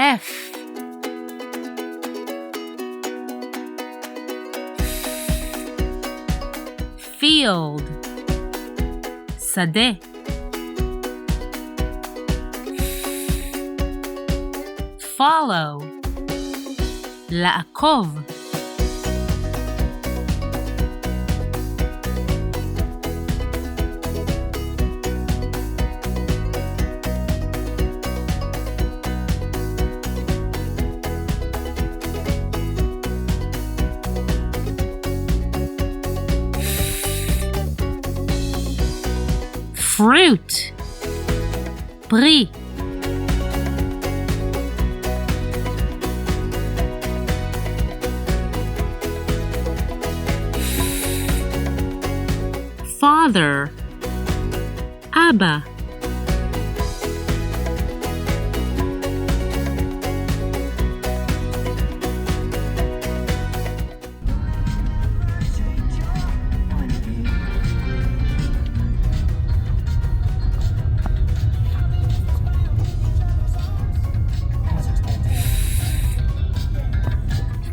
F. Field. שדה. Follow. לעקוב. Fruit. פרי. Father. אבא.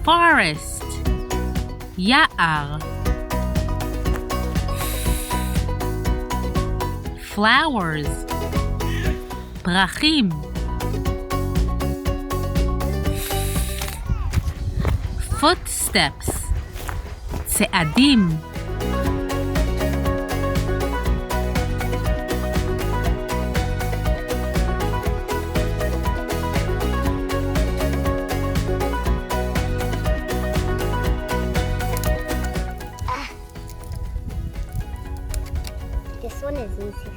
Forest. יער. Flowers. פרחים. Footsteps. צעדים. This one is easy.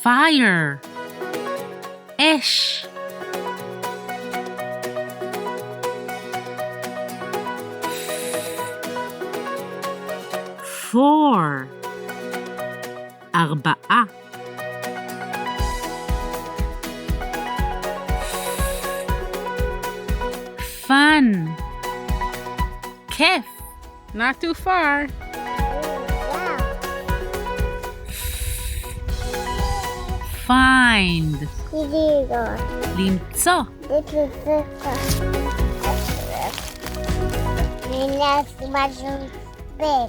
Fire. אש. Four. ארבעה. Fun. כיף. Not too far. Find. למצוא. משהו big.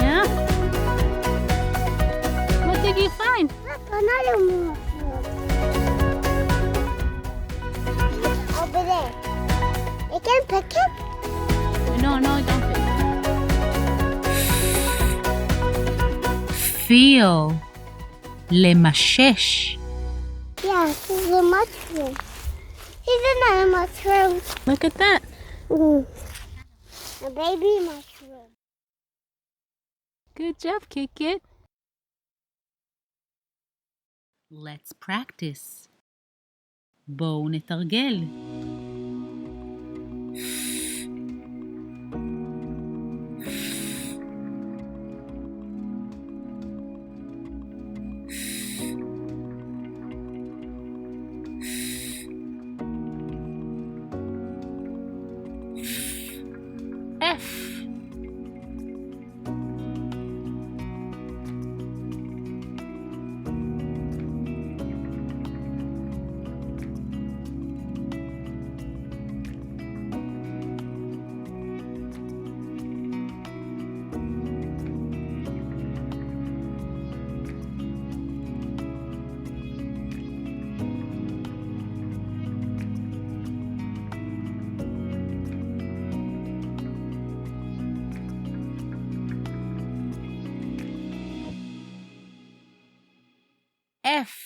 Yeah. What did you find? Another one. Over there. You can pick it? No, don't pick. Feel. למשש. Yeah, this is a mushroom. Here's another mushroom. Look at that. A baby mushroom. Good job, Kit. Let's practice. בואו נתרגל. F. F.